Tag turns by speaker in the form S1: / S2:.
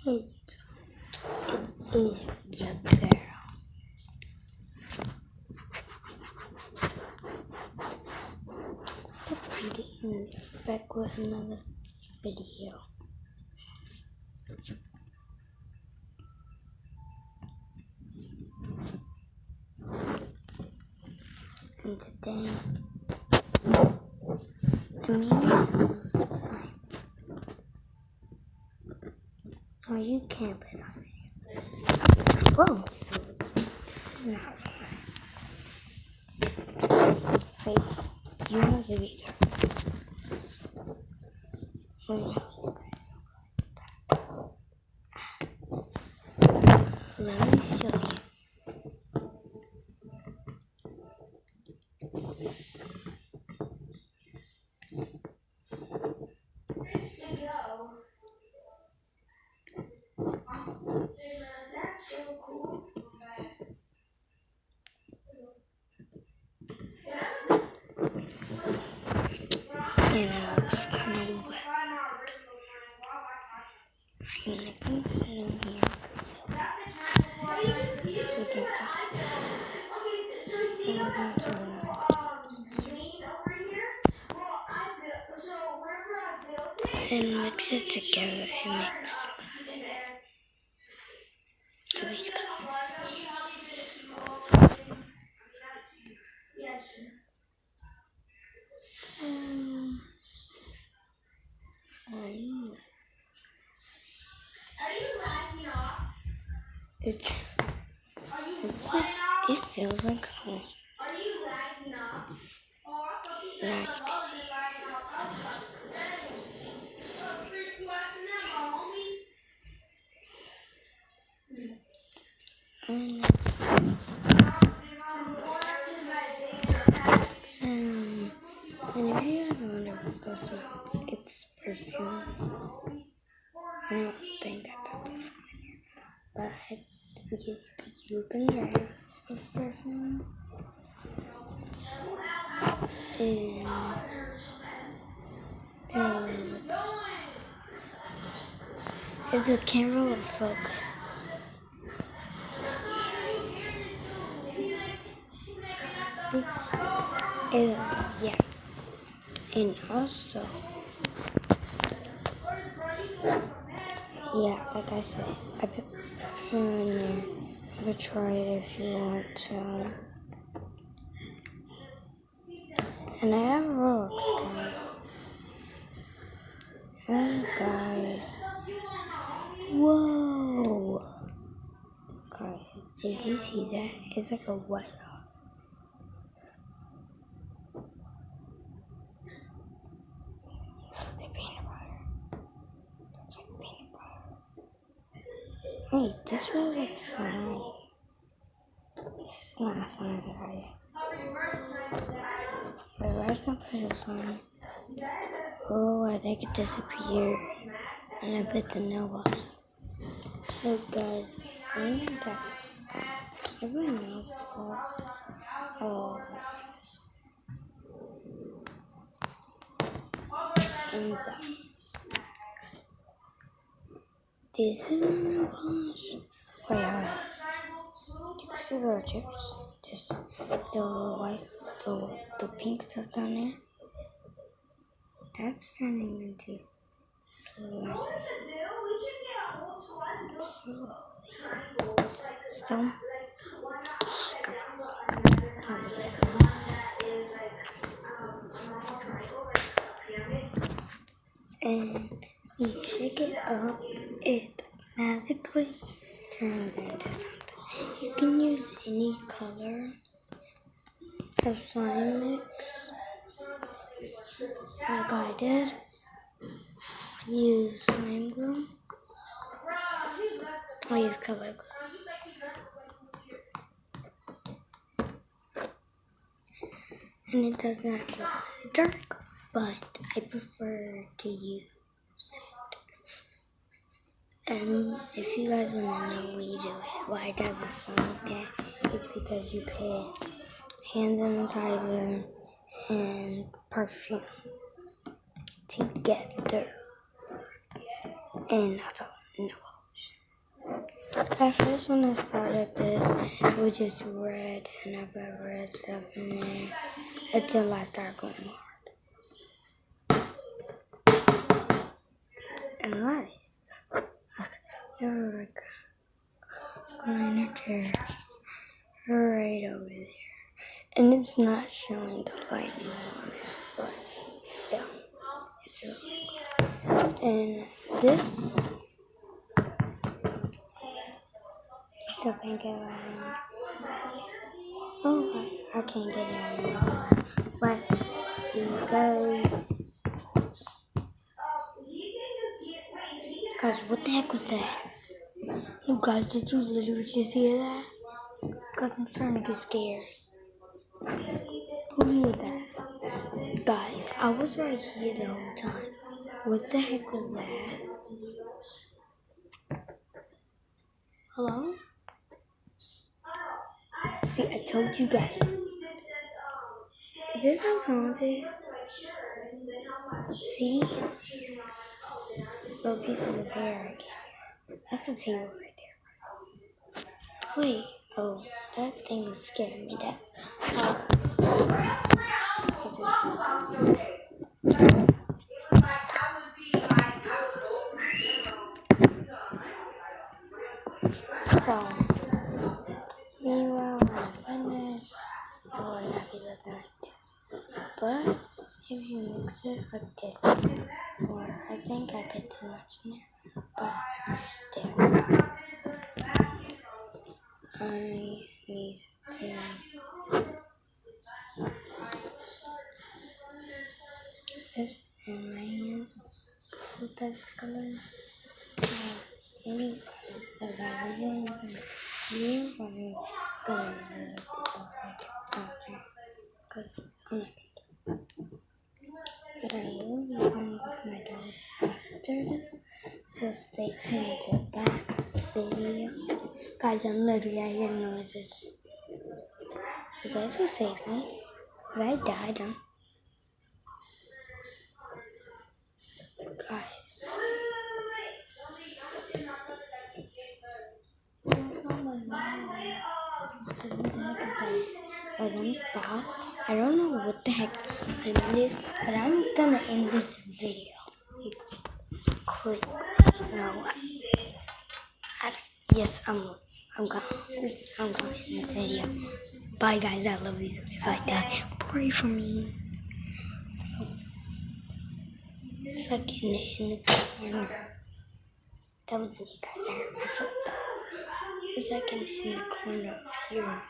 S1: It is the girl. And back with another video. And today, slime. Oh, you can't put slime in here. Whoa! This is not slime. Wait, you have to be careful. Let me show you guys. Let me show you. That's so cool. And it looks kind of wet. I'm gonna put it in here because we can tell. And mix it together and mix. It's like, it feels like slime. Nice. And if you guys wonder what's the smell, it's perfume. I don't think I put perfume in here, but you can try it with perfume. And if the camera will focus. Yeah. And also, yeah, like I said, I put perfume in there. You can try it if you want to. And I have a Roblox account. And guys, whoa! Guys, did you see that? It's like a white dog. It's like peanut butter. It's like peanut butter. Wait, this smells like slime. It's not slime, guys. Wait, where's the purple slime? Oh, I think it disappeared. And I put the nail bottom. So guys, I'm gonna die. Everyone knows this. And so, this is the nail polish. Wait, hold on. You can see the chips. Just the white, the pink stuff down there. That's turning into slime. Slowly. So, guys, and you shake it up, it magically turns into something. You can use any color of slime mix, like I did. I use slime glue. I use color glue. And it does not glow dark, but I prefer to use it. And if you guys want to know why it doesn't smell like that, it's because you put hand sanitizer and perfume together. And that's all. No. At first when I started this, it was just red and I put red stuff in there until I started going hard. And a lot of stuff. Look, there we go. Liner chair. Right over there. And it's not showing the lightning on it, but still, it's illegal. And this, I still can't get it on. Oh, I can't get it on. But you guys, what the heck was that? You guys, did you literally just hear that? Because I'm starting to get scared. Who heard that? Guys, I was right here the whole time. What the heck was that? Hello? See, I told you guys. Is this house haunted? See? Little pieces of hair again. That's a table right there. Wait. Oh, that thing scared me. So, meanwhile, when I finish, it will not be looking like this. But if you mix it like this, or I think I put too much in there, but still, I need to this in my hands with those colors. Anyways, so guys, we're doing some new I'm gonna move this off after, because I'm not gonna do it. But I will be going with my dolls after this, so stay tuned to that video. Guys, I'm literally out here noises. You guys will save me. If I died, guys. That's not my mom. What the heck is that? Oh, let me stop. I don't know what the heck it is, but I'm gonna end this video. Quick. No. Yes, I'm gonna end this video. Bye guys, I love you. If I die, pray for me. Second in the corner. That was it, guys. I hurt my foot. The second in the corner here.